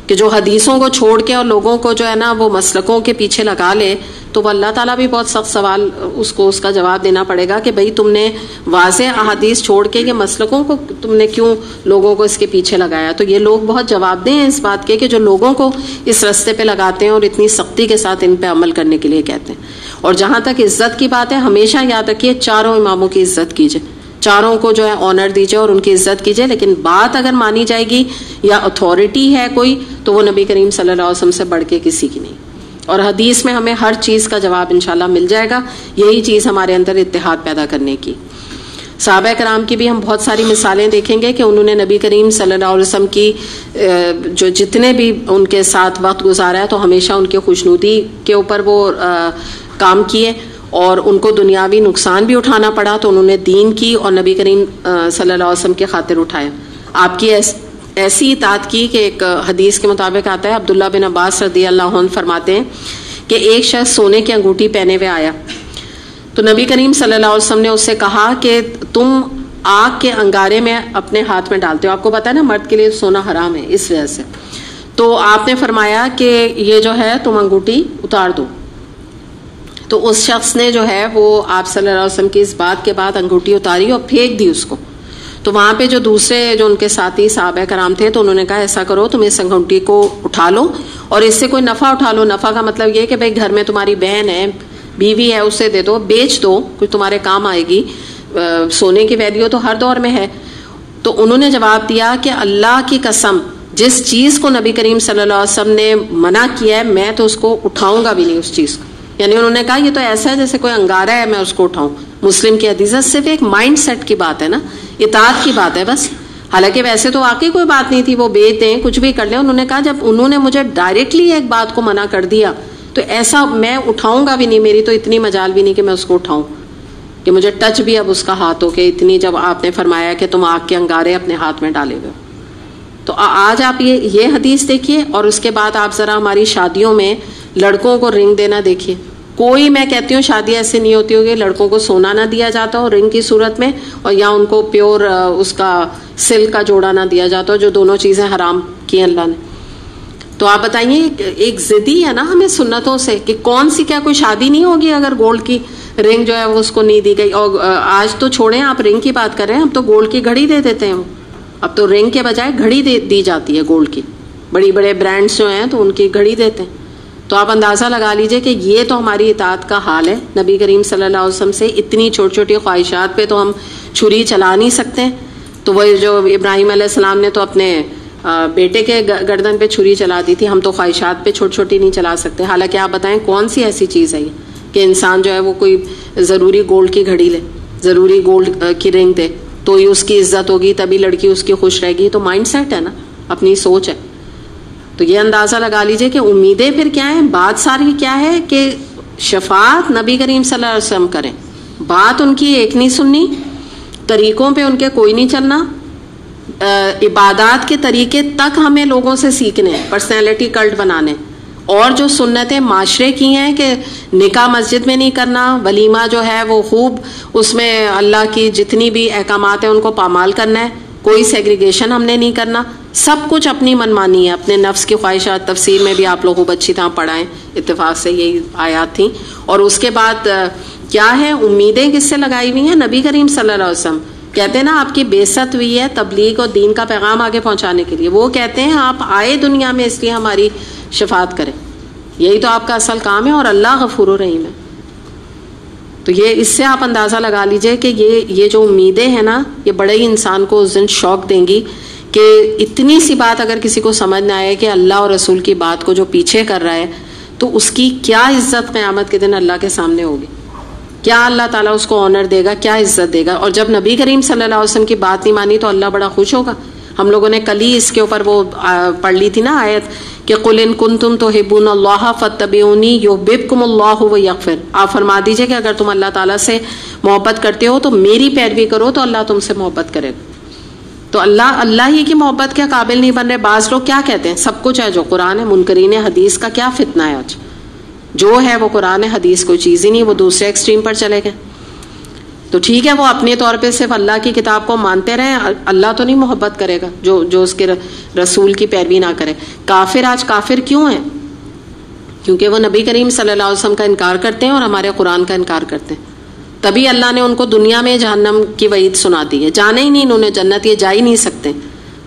کہ جو حدیثوں کو چھوڑ کے اور لوگوں کو جو ہے نا وہ مسلکوں کے پیچھے لگا لے، تو وہ اللہ تعالیٰ بھی بہت سخت سوال اس کا جواب دینا پڑے گا کہ بھئی تم نے واضح احادیث چھوڑ کے یہ مسلکوں کو تم نے کیوں لوگوں کو اس کے پیچھے لگایا. تو یہ لوگ بہت جواب دہ ہیں اس بات کے کہ جو لوگوں کو اس رستے پہ لگاتے ہیں اور اتنی سختی کے ساتھ ان پہ عمل کرنے کے لیے کہتے ہیں. اور جہاں تک عزت کی بات ہے، ہمیشہ یاد رکھیے چاروں اماموں کی عزت کیجیے، چاروں کو جو ہے آنر دیجیے اور ان کی عزت کیجیے. لیکن بات اگر مانی جائے گی یا اتھارٹی ہے کوئی، تو وہ نبی کریم صلی اللہ علیہ وسلم سے بڑھ کے کسی کی نہیں. اور حدیث میں ہمیں ہر چیز کا جواب انشاءاللہ مل جائے گا. یہی چیز ہمارے اندر اتحاد پیدا کرنے کی. صحابہ کرام کی بھی ہم بہت ساری مثالیں دیکھیں گے کہ انہوں نے نبی کریم صلی اللہ علیہ وسلم کی جو جتنے بھی ان کے ساتھ وقت گزارا ہے، تو ہمیشہ ان کی خوشنودی کے اوپر وہ کام کیے، اور ان کو دنیاوی نقصان بھی اٹھانا پڑا تو انہوں نے دین کی اور نبی کریم صلی اللہ علیہ وسلم کے خاطر اٹھایا. آپ کی ایسی اطاعت کی کہ ایک حدیث کے مطابق آتا ہے، عبداللہ بن عباس رضی اللہ عنہ فرماتے ہیں کہ ایک شخص سونے کی انگوٹھی پہنے ہوئے آیا، تو نبی کریم صلی اللہ علیہ وسلم نے اس سے کہا کہ تم آگ کے انگارے میں اپنے ہاتھ میں ڈالتے ہو. آپ کو پتا ہے نا مرد کے لیے سونا حرام ہے اس وجہ سے. تو آپ نے فرمایا کہ یہ جو ہے تم انگوٹھی اتار دو. تو اس شخص نے جو ہے وہ آپ صلی اللہ علیہ وسلم کی اس بات کے بعد انگوٹھی اتاری اور پھینک دی اس کو. تو وہاں پہ جو دوسرے جو ان کے ساتھی صحابہ کرام تھے، تو انہوں نے کہا ایسا کرو تم اس انگوٹھی کو اٹھا لو اور اس سے کوئی نفع اٹھا لو. نفع کا مطلب یہ کہ بھائی گھر میں تمہاری بہن ہے، بیوی ہے، اسے دے دو، بیچ دو، کچھ تمہارے کام آئے گی. سونے کی ویلیو تو ہر دور میں ہے. تو انہوں نے جواب دیا کہ اللہ کی قسم، جس چیز کو نبی کریم صلی اللہ علیہ وسلم نے منع کیا ہے میں تو اس کو اٹھاؤں گا بھی نہیں اس چیز کو. یعنی انہوں نے کہا یہ تو ایسا ہے جیسے کوئی انگارہ ہے، میں اس کو اٹھاؤں. مسلم کی حدیث صرف ایک مائنڈ سیٹ کی بات ہے نا، اطاعت کی بات ہے بس. حالانکہ ویسے تو واقعی کوئی بات نہیں تھی، وہ بیچ دیں کچھ بھی کر لیں. انہوں نے کہا جب انہوں نے مجھے ڈائریکٹلی ایک بات کو منع کر دیا تو ایسا میں اٹھاؤں گا بھی نہیں، میری تو اتنی مجال بھی نہیں کہ میں اس کو اٹھاؤں، کہ مجھے ٹچ بھی اب اس کا ہاتھ ہو کہ اتنی. جب آپ نے فرمایا کہ تم آگ کے انگارے اپنے ہاتھ میں ڈالے ہوئے. تو آج آپ یہ حدیث دیکھیے، اور اس کے بعد آپ ذرا ہماری شادیوں میں لڑکوں کو رنگ دینا دیکھیے. کوئی میں کہتی ہوں شادی ایسے نہیں ہوتی ہوگی لڑکوں کو سونا نہ دیا جاتا ہو رنگ کی صورت میں، اور یا ان کو پیور اس کا سلک کا جوڑا نہ دیا جاتا ہو، جو دونوں چیزیں حرام کی اللہ نے. تو آپ بتائیے، ایک ضدی ہے نا ہمیں سنتوں سے کہ کون سی کیا کوئی شادی نہیں ہوگی اگر گولڈ کی رنگ جو ہے وہ اس کو نہیں دی گئی. اور آج تو چھوڑیں آپ رنگ کی بات کر رہے ہیں، اب تو گولڈ کی گھڑی دے دیتے ہیں. اب تو رنگ کے بجائے گھڑی دی جاتی ہے گولڈ کی. بڑی بڑے برانڈس جو ہیں تو ان کی گھڑی دیتے ہیں. تو آپ اندازہ لگا لیجئے کہ یہ تو ہماری اطاعت کا حال ہے. نبی کریم صلی اللہ علیہ وسلم سے اتنی چھوٹی چھوٹی خواہشات پہ تو ہم چھری چلا نہیں سکتے. تو وہ جو ابراہیم علیہ السلام نے تو اپنے بیٹے کے گردن پہ چھری چلا دی تھی، ہم تو خواہشات پہ چھوٹی چھوٹی نہیں چلا سکتے. حالانکہ آپ بتائیں کون سی ایسی چیز ہے یہ کہ انسان جو ہے وہ کوئی ضروری گولڈ کی گھڑی لے، ضروری گولڈ کی رنگ دے تو ہی اس کی عزت ہوگی، تبھی لڑکی اس کی خوش رہے گی. تو مائنڈ سیٹ ہے نا، اپنی سوچ ہے. تو یہ اندازہ لگا لیجئے کہ امیدیں پھر کیا ہیں. بات ساری کیا ہے کہ شفاعت نبی کریم صلی اللہ علیہ وسلم کریں. بات ان کی ایک نہیں سننی، طریقوں پہ ان کے کوئی نہیں چلنا. عبادات کے طریقے تک ہمیں لوگوں سے سیکھنے، پرسنالٹی کلٹ بنانے. اور جو سنتیں معاشرے کی ہیں کہ نکاح مسجد میں نہیں کرنا، ولیمہ جو ہے وہ خوب اس میں اللہ کی جتنی بھی احکامات ہیں ان کو پامال کرنا ہے، کوئی سیگریگیشن ہم نے نہیں کرنا. سب کچھ اپنی منمانی ہے، اپنے نفس کی خواہشات. تفسیر میں بھی آپ لوگوں کو اچھی طرح پڑھائیں، اتفاق سے یہی آیات تھیں. اور اس کے بعد کیا ہے، امیدیں کس سے لگائی ہوئی ہیں؟ نبی کریم صلی اللہ علیہ وسلم. کہتے ہیں نا آپ کی بعثت ہوئی ہے تبلیغ اور دین کا پیغام آگے پہنچانے کے لیے. وہ کہتے ہیں آپ آئے دنیا میں اس لیے ہماری شفاعت کریں. یہی تو آپ کا اصل کام ہے، اور اللہ غفور و رحیم ہے. تو یہ اس سے آپ اندازہ لگا لیجئے کہ یہ جو امیدیں ہیں نا، یہ بڑے ہی انسان کو اس دن شوق دیں گی کہ اتنی سی بات اگر کسی کو سمجھ نہ آئے کہ اللہ اور رسول کی بات کو جو پیچھے کر رہا ہے، تو اس کی کیا عزت قیامت کے دن اللہ کے سامنے ہوگی. کیا اللہ تعالیٰ اس کو آنر دے گا، کیا عزت دے گا. اور جب نبی کریم صلی اللہ علیہ وسلم کی بات نہیں مانی تو اللہ بڑا خوش ہوگا. ہم لوگوں نے کل ہی اس کے اوپر وہ پڑھ لی تھی نا آیت کہ قل ان کنتم تحبون اللہ فاتبعونی یحببکم اللہ ویغفر، آپ فرما دیجئے کہ اگر تم اللہ تعالیٰ سے محبت کرتے ہو تو میری پیروی کرو تو اللہ تم سے محبت کرے گا۔ تو اللہ ہی کی محبت کے قابل نہیں بن رہے۔ بعض لوگ کیا کہتے ہیں سب کچھ ہے جو قرآن ہے، منکرین حدیث کا کیا فتنہ ہے آج، جو ہے وہ قرآن ہے، حدیث کوئی چیز ہی نہیں، وہ دوسرے ایکسٹریم پر چلے گئے۔ تو ٹھیک ہے وہ اپنے طور پہ صرف اللہ کی کتاب کو مانتے رہیں، اللہ تو نہیں محبت کرے گا جو اس کے رسول کی پیروی نہ کرے۔ کافر آج کافر کیوں ہیں؟ کیونکہ وہ نبی کریم صلی اللہ علیہ وسلم کا انکار کرتے ہیں اور ہمارے قرآن کا انکار کرتے ہیں، تبھی اللہ نے ان کو دنیا میں جہنم کی وعید سنا دی ہے، جانا ہی نہیں انہوں نے جنت، یہ جا ہی نہیں سکتے۔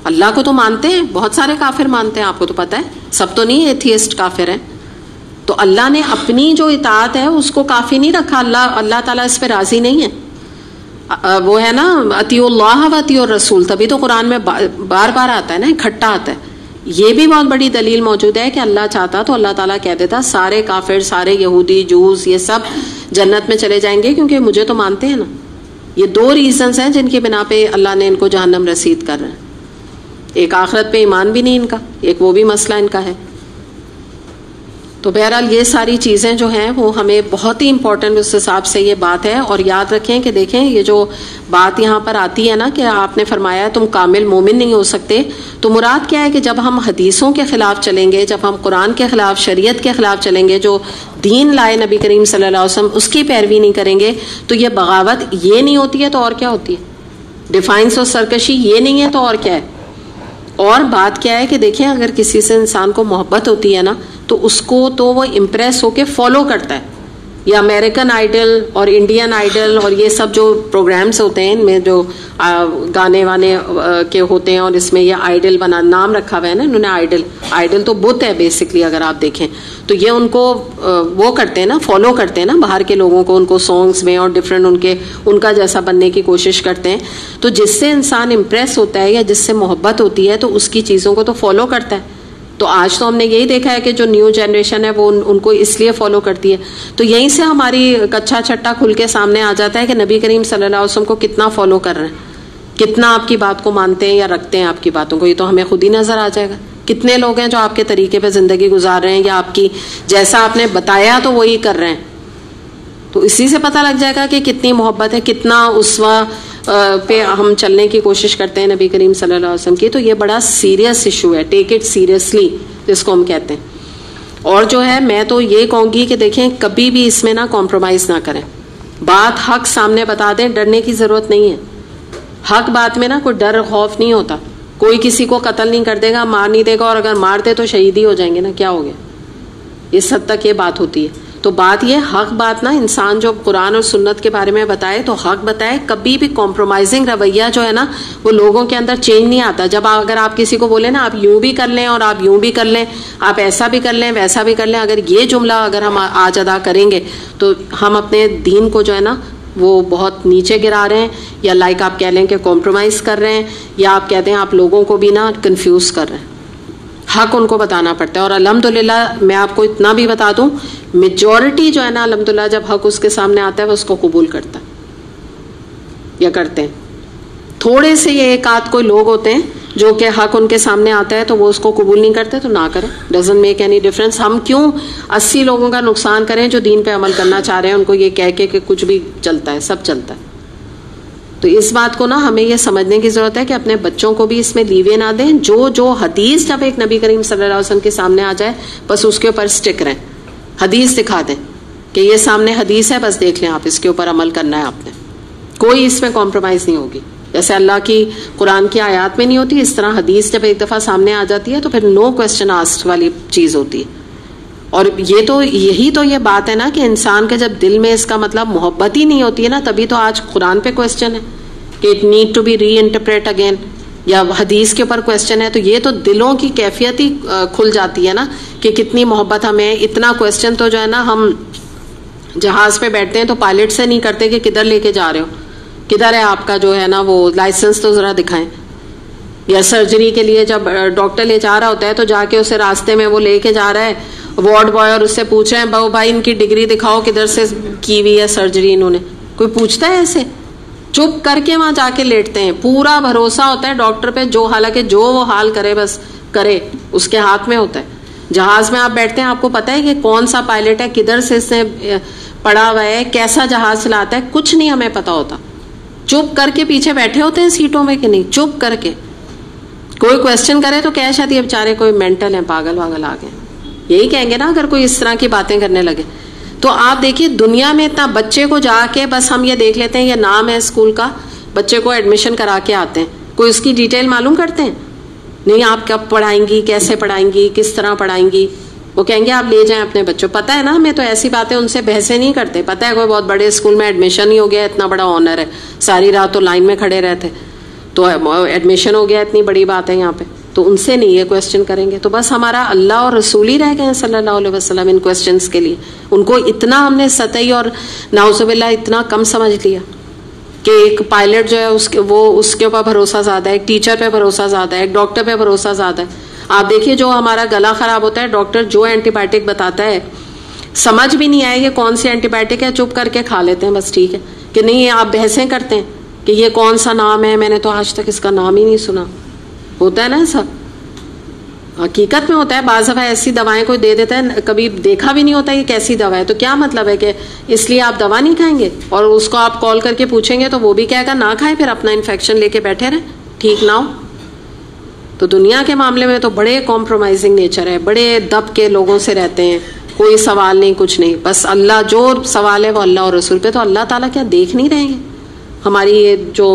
اللہ کو تو مانتے ہیں، بہت سارے کافر مانتے ہیں، آپ کو تو پتہ ہے، سب تو نہیں ایتھیسٹ کافر ہیں۔ تو اللہ نے اپنی جو اطاعت ہے اس کو کافی نہیں رکھا، اللہ تعالیٰ اس پہ راضی نہیں ہے۔ وہ ہے نا اطیعوا اللہ و اطیعوا الرسول، تبھی تو قرآن میں بار بار آتا ہے نا، اکٹھا آتا ہے۔ یہ بھی بہت بڑی دلیل موجود ہے کہ اللہ چاہتا تو اللہ تعالیٰ کہہ دیتا سارے کافر، سارے یہودی، جوز، یہ سب جنت میں چلے جائیں گے کیونکہ مجھے تو مانتے ہیں نا۔ یہ دو ریزنز ہیں جن کی بنا پہ اللہ نے ان کو جہنم رسید کر رہا ہے، ایک آخرت پہ ایمان بھی نہیں ان کا، ایک وہ بھی مسئلہ ان کا ہے۔ تو بہرحال یہ ساری چیزیں جو ہیں وہ ہمیں بہت ہی امپورٹنٹ اس حساب سے یہ بات ہے، اور یاد رکھیں کہ دیکھیں یہ جو بات یہاں پر آتی ہے نا کہ آپ نے فرمایا تم کامل مومن نہیں ہو سکتے، تو مراد کیا ہے کہ جب ہم حدیثوں کے خلاف چلیں گے، جب ہم قرآن کے خلاف، شریعت کے خلاف چلیں گے، جو دین لائے نبی کریم صلی اللہ علیہ وسلم اس کی پیروی نہیں کریں گے، تو یہ بغاوت یہ نہیں ہوتی ہے تو اور کیا ہوتی ہے؟ ڈیفائنس اور سرکشی یہ نہیں ہے تو اور کیا ہے؟ اور بات کیا ہے کہ دیکھیں اگر کسی سے انسان کو محبت ہوتی ہے نا تو اس کو تو وہ امپریس ہو کے فالو کرتا ہے۔ یہ امریکن آئیڈل اور انڈین آئیڈل اور یہ سب جو پروگرامز ہوتے ہیں ان میں جو گانے وانے کے ہوتے ہیں، اور اس میں یہ آئیڈل بنا نام رکھا ہوا ہے نا انہوں نے، آئیڈل تو بت ہے بیسکلی اگر آپ دیکھیں تو، یہ ان کو وہ کرتے ہیں نا، فالو کرتے ہیں نا باہر کے لوگوں کو، ان کو سانگز میں اور ڈفرینٹ ان کا جیسا بننے کی کوشش کرتے ہیں۔ تو جس سے انسان امپریس ہوتا ہے یا جس سے محبت ہوتی ہے تو اس کی چیزوں کو تو فالو کرتا ہے۔ تو آج تو ہم نے یہی دیکھا ہے کہ جو نیو جنریشن ہے وہ ان کو اس لیے فالو کرتی ہے۔ تو یہیں سے ہماری کچا چھٹا کھل کے سامنے آ جاتا ہے کہ نبی کریم صلی اللہ علیہ وسلم کو کتنا فالو کر رہے ہیں، کتنا آپ کی بات کو مانتے ہیں یا رکھتے ہیں آپ کی باتوں کو، یہ تو ہمیں خود ہی نظر آ جائے گا۔ کتنے لوگ ہیں جو آپ کے طریقے پہ زندگی گزار رہے ہیں یا آپ کی جیسا آپ نے بتایا تو وہی کر رہے ہیں، تو اسی سے پتہ لگ جائے گا کہ کتنی محبت ہے، کتنا اسوہ پہ ہم چلنے کی کوشش کرتے ہیں نبی کریم صلی اللہ علیہ وسلم کی۔ تو یہ بڑا سیریس ایشو ہے، ٹیک اٹ سیریسلی جس کو ہم کہتے ہیں۔ اور جو ہے میں تو یہ کہوں گی کہ دیکھیں کبھی بھی اس میں نہ کمپرومائز نہ کریں، بات حق سامنے بتا دیں، ڈرنے کی ضرورت نہیں ہے۔ حق بات میں نا کوئی ڈر خوف نہیں ہوتا، کوئی کسی کو قتل نہیں کر دے گا، مار نہیں دے گا، اور اگر مار دے تو شہید ہی ہو جائیں گے نا، کیا ہو گیا؟ اس حد تک یہ بات ہوتی ہے۔ تو بات یہ حق بات نا انسان جو قرآن اور سنت کے بارے میں بتائے تو حق بتائے، کبھی بھی کمپرومائزنگ رویہ جو ہے نا وہ لوگوں کے اندر چینج نہیں آتا۔ جب اگر آپ کسی کو بولیں نا آپ یوں بھی کر لیں اور آپ یوں بھی کر لیں، آپ ایسا بھی کر لیں ویسا بھی کر لیں، اگر یہ جملہ اگر ہم آج ادا کریں گے تو ہم اپنے دین کو جو ہے نا وہ بہت نیچے گرا رہے ہیں، یا لائک آپ کہہ لیں کہ کمپرومائز کر رہے ہیں، یا آپ کہتے ہیں آپ لوگوں کو بھی نا کنفیوز کر رہے ہیں۔ حق ان کو بتانا پڑتا ہے، اور الحمدللہ میں آپ کو اتنا بھی بتا دوں میجورٹی جو ہے نا الحمدللہ جب حق اس کے سامنے آتا ہے وہ اس کو قبول کرتا ہے یا کرتے ہیں۔ تھوڑے سے یہ ایک آدھ کوئی لوگ ہوتے ہیں جو کہ حق ان کے سامنے آتا ہے تو وہ اس کو قبول نہیں کرتے، تو نہ کریں، ڈزنٹ میک اینی ڈفرینس۔ ہم کیوں 80 لوگوں کا نقصان کریں جو دین پہ عمل کرنا چاہ رہے ہیں، ان کو یہ کہہ کے کہ کچھ بھی چلتا ہے، سب چلتا ہے۔ تو اس بات کو نا ہمیں یہ سمجھنے کی ضرورت ہے کہ اپنے بچوں کو بھی اس میں لیوے نہ دیں، جو حدیث جب ایک نبی کریم صلی اللہ علیہ وسلم کے سامنے آ جائے بس اس کے اوپر سٹک رہیں، حدیث دکھا دیں کہ یہ سامنے حدیث ہے، بس دیکھ لیں آپ، اس کے اوپر عمل کرنا ہے آپ نے، کوئی اس میں کمپرومائز نہیں ہوگی۔ جیسے اللہ کی قرآن کی آیات میں نہیں ہوتی، اس طرح حدیث جب ایک دفعہ سامنے آ جاتی ہے تو پھر نو کوسچن آسکڈ والی چیز ہوتی ہے۔ اور یہی تو یہ بات ہے نا کہ انسان کے جب دل میں اس کا مطلب محبت ہی نہیں ہوتی ہے نا، تبھی تو آج قرآن پہ کوسچن ہے کہ it need to be reinterpret again, یا حدیث کے اوپر کوسچن ہے، تو یہ تو دلوں کی کیفیت ہی کھل جاتی ہے نا کہ کتنی محبت ہمیں۔ اتنا کوسچن تو جو ہے نا ہم جہاز پہ بیٹھتے ہیں تو پائلٹ سے نہیں کرتے کہ کدھر لے کے جا رہے ہو، کدھر ہے آپ کا جو ہے نا وہ لائسنس تو ذرا دکھائیں۔ یا سرجری کے لیے جب ڈاکٹر لے جا رہا ہوتا ہے تو جا کے اسے راستے میں وہ لے کے جا رہا ہے وارڈ بوائے، اور اس سے پوچھ رہے ہیں بھائی ان کی ڈگری دکھاؤ کدھر سے کی ہوئی ہے سرجری انہوں نے، کوئی پوچھتا ہے ایسے؟ چپ کر کے وہاں جا کے لیٹتے ہیں، پورا بھروسہ ہوتا ہے ڈاکٹر پہ، جو حالانکہ جو وہ حال کرے بس کرے، اس کے ہاتھ میں ہوتا ہے۔ جہاز میں آپ بیٹھتے ہیں, آپ کو پتا ہے کہ کون سا پائلٹ ہے, کدھر سے اس نے پڑا ہوا ہے, کیسا جہاز چلاتا ہے, کچھ نہیں ہمیں پتا ہوتا. چپ کر کے پیچھے بیٹھے ہوتے ہیں سیٹوں میں کہ نہیں, چپ کر کے. کوئی کوشچن کرے تو کیا شاید یہ بیچارے کوئی مینٹل ہیں, پاگل واگل آ گئے, یہی کہیں گے نا اگر کوئی اس طرح کی باتیں کرنے لگے. تو آپ دیکھیے دنیا میں اتنا بچے کو جا کے بس ہم یہ دیکھ لیتے ہیں یہ نام ہے اسکول کا, بچے کو ایڈمیشن کرا کے آتے ہیں, کوئی اس کی ڈیٹیل معلوم کرتے ہیں نہیں, آپ کب پڑھائیں گی, کیسے پڑھائیں گی, کس طرح پڑھائیں گی. وہ کہیں گے آپ لے جائیں اپنے بچوں. پتہ ہے نا ہمیں تو ایسی باتیں ان سے بحثیں نہیں کرتے. پتہ ہے کوئی بہت بڑے اسکول میں ایڈمیشن ہی ہو گیا, اتنا بڑا آنر ہے, ساری رات تو لائن میں کھڑے رہتے, تو ایڈمیشن ہو گیا, اتنی بڑی بات ہے یہاں پہ, تو ان سے نہیں یہ کوشچن کریں گے. تو بس ہمارا اللہ اور رسول ہی رہ گئے ہیں صلی اللہ علیہ وسلم ان کوشچنس کے لیے. ان کو اتنا ہم نے سطحی اور نعوذ باللہ اتنا کم سمجھ لیا کہ ایک پائلٹ جو ہے اس کے اوپر بھروسہ زیادہ ہے, ایک ٹیچر پہ بھروسہ زیادہ ہے, ایک ڈاکٹر پہ بھروسہ زیادہ ہے. آپ دیکھیے جو ہمارا گلا خراب ہوتا ہے, ڈاکٹر جو اینٹی بایوٹک بتاتا ہے, سمجھ بھی نہیں آئے کہ کون سی اینٹی بایوٹک ہے, چپ کر کے کھا لیتے ہیں بس, ٹھیک ہے کہ نہیں. آپ بحثیں کرتے ہیں کہ یہ کون سا نام ہے, میں نے تو آج تک اس کا نام ہی نہیں سنا. ہوتا ہے نا ایسا, حقیقت میں ہوتا ہے. بعض دفعہ ایسی دوائیں کوئی دے دیتا ہے, کبھی دیکھا بھی نہیں ہوتا یہ کیسی دوا ہے, تو کیا مطلب ہے کہ اس لیے آپ دوا نہیں کھائیں گے, اور اس کو آپ کال کر کے پوچھیں گے تو وہ بھی کہے گا نہ کھائیں, پھر اپنا انفیکشن لے کے بیٹھے رہیں, ٹھیک نہ ہو. تو دنیا کے معاملے میں تو بڑے کمپرومائزنگ نیچر ہے, بڑے دب کے لوگوں سے رہتے ہیں, کوئی سوال نہیں, کچھ نہیں, بس اللہ جو سوال ہے وہ اللہ اور رسول پہ. تو اللہ تعالیٰ کیا دیکھ نہیں رہے ہیں ہماری یہ جو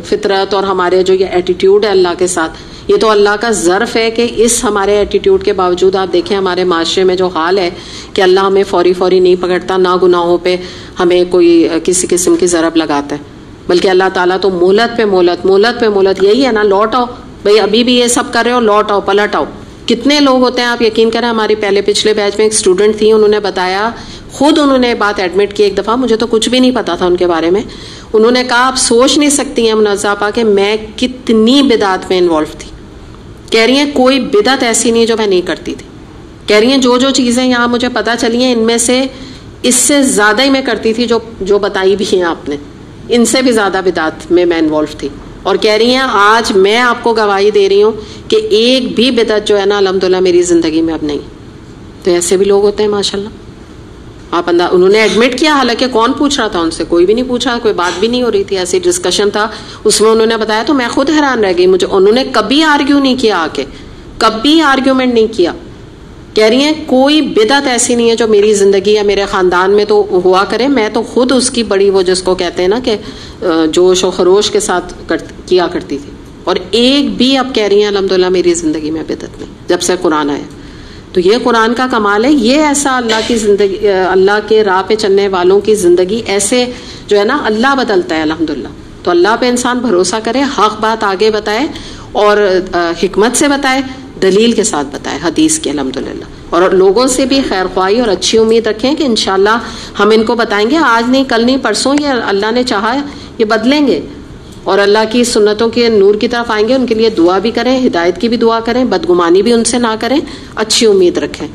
فطرت اور ہمارے جو یہ ایٹیٹیوڈ ہے اللہ کے ساتھ؟ یہ تو اللہ کا ظرف ہے کہ اس ہمارے ایٹیٹیوڈ کے باوجود آپ دیکھیں ہمارے معاشرے میں جو حال ہے کہ اللہ ہمیں فوری نہیں پکڑتا, نہ گناہوں پہ ہمیں کوئی کسی قسم کی ضرب لگاتا ہے, بلکہ اللہ تعالیٰ تو مہلت پہ مہلت. یہی ہے نا, لوٹ آؤ بھئی, ابھی بھی یہ سب کر رہے ہو, لوٹ آؤ, پلٹ آؤ. کتنے لوگ ہوتے ہیں آپ یقین کریں, ہماری پچھلے بیچ میں ایک اسٹوڈنٹ تھی, انہوں نے بتایا, خود انہوں نے بات ایڈمٹ کی ایک دفعہ, مجھے تو کچھ بھی نہیں پتا تھا ان کے بارے میں. انہوں نے کہا آپ سوچ نہیں سکتی ہیں منزہ آپا کہ میں کتنی بدعت میں انوالو تھی. کہہ رہی ہیں کوئی بدعت ایسی نہیں جو میں نہیں کرتی تھی. کہہ رہی ہیں جو چیزیں یہاں مجھے پتا چلی ہیں ان میں سے اس سے زیادہ ہی میں کرتی تھی جو بتائی بھی ہیں آپ نے, ان سے بھی زیادہ بدعت میں انوالو تھی. اور کہہ رہی ہیں آج میں آپ کو گواہی دے رہی ہوں کہ ایک بھی بدعت جو ہے نا الحمدللہ میری زندگی میں اب نہیں. تو ایسے بھی لوگ ہوتے ہیں ماشاءاللہ. آپ انہوں نے ایڈمٹ کیا, حالانکہ کون پوچھ رہا تھا ان سے, کوئی بھی نہیں پوچھ رہا, کوئی بات بھی نہیں ہو رہی تھی, ایسی ڈسکشن تھا اس میں انہوں نے بتایا. تو میں خود حیران رہ گئی, انہوں نے کبھی آرگیو نہیں کیا, آ کے کبھی آرگیومنٹ نہیں کیا. کہہ رہی ہیں کوئی بدعت ایسی نہیں ہے جو میری زندگی یا میرے خاندان میں تو ہوا کرے, میں تو خود اس کی بڑی وہ جس کو کہتے ہیں نا کہ جوش و خروش کے ساتھ کیا کرتی تھی, اور ایک بھی اب کہہ رہی ہیں الحمدللہ میری زندگی میں بدعت نہیں جب سے قرآن آیا. تو یہ قرآن کا کمال ہے, یہ ایسا اللہ کی زندگی, اللہ کے راہ پہ چلنے والوں کی زندگی ایسے جو ہے نا اللہ بدلتا ہے الحمدللہ. تو اللہ پہ انسان بھروسہ کرے, حق بات آگے بتائے اور حکمت سے بتائے, دلیل کے ساتھ بتائے حدیث کے الحمدللہ, اور لوگوں سے بھی خیر خواہی اور اچھی امید رکھیں کہ انشاءاللہ ہم ان کو بتائیں گے, آج نہیں کل نہیں پرسوں, یہ اللہ نے چاہا یہ بدلیں گے اور اللہ کی سنتوں کے نور کی طرف آئیں گے. ان کے لیے دعا بھی کریں, ہدایت کی بھی دعا کریں, بدگمانی بھی ان سے نہ کریں, اچھی امید رکھیں,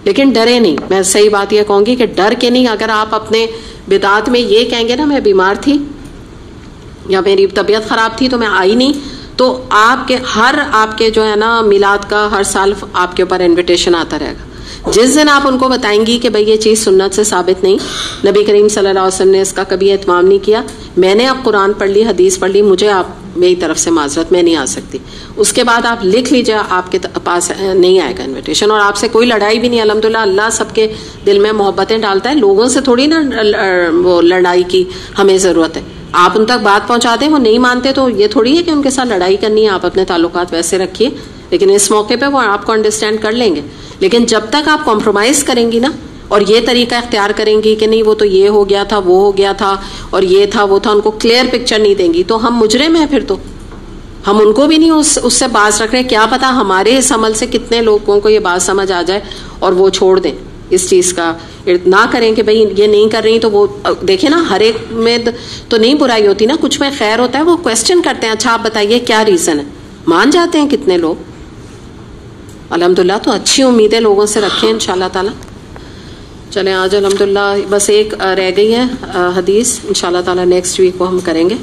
لیکن ڈرے نہیں. میں صحیح بات یہ کہوں گی کہ ڈر کے نہیں. اگر آپ اپنے بدعات میں یہ کہیں گے نا میں بیمار تھی یا میری طبیعت خراب تھی تو میں آئی نہیں, تو آپ کے جو ہے نا میلاد کا ہر سال آپ کے اوپر انویٹیشن آتا رہے گا. جس دن آپ ان کو بتائیں گی کہ بھئی یہ چیز سنت سے ثابت نہیں, نبی کریم صلی اللہ علیہ وسلم نے اس کا کبھی اہتمام نہیں کیا, میں نے اب قرآن پڑھ لی, حدیث پڑھ لی, مجھے آپ میری طرف سے معذرت, میں نہیں آ سکتی, اس کے بعد آپ لکھ لیجیے آپ کے پاس نہیں آئے گا انویٹیشن. اور آپ سے کوئی لڑائی بھی نہیں, الحمدللہ اللہ سب کے دل میں محبتیں ڈالتا ہے, لوگوں سے تھوڑی نا وہ لڑائی کی ہمیں ضرورت ہے. آپ ان تک بات پہنچا دیں, وہ نہیں مانتے تو یہ تھوڑی ہے کہ ان کے ساتھ لڑائی کرنی ہے, آپ اپنے تعلقات ویسے رکھیے, لیکن اس موقع پہ وہ آپ کو انڈرسٹینڈ کر لیں گے. لیکن جب تک آپ کمپرومائز کریں گی نا اور یہ طریقہ اختیار کریں گی کہ نہیں وہ تو یہ ہو گیا تھا, وہ ہو گیا تھا, اور یہ تھا وہ تھا, ان کو کلیئر پکچر نہیں دیں گی, تو ہم مجرم ہیں. پھر تو ہم ان کو بھی نہیں اس سے باز رکھ رہے. کیا پتا ہمارے اس عمل سے کتنے لوگوں کو یہ بات سمجھ آ جائے اور وہ چھوڑ دیں, اس چیز کا نہ کریں کہ بھئی یہ نہیں کر رہی. تو وہ دیکھیں نا, ہر ایک میں تو نہیں برائی ہوتی نا, کچھ میں خیر ہوتا ہے. وہ کوشچن کرتے ہیں, اچھا آپ بتائیے کیا ریزن ہے, مان جاتے ہیں کتنے لوگ الحمدللہ. تو اچھی امیدیں لوگوں سے رکھیں انشاءاللہ تعالی. چلیں آج الحمدللہ بس ایک رہ گئی ہے حدیث, انشاءاللہ تعالی نیکسٹ ویک کو ہم کریں گے.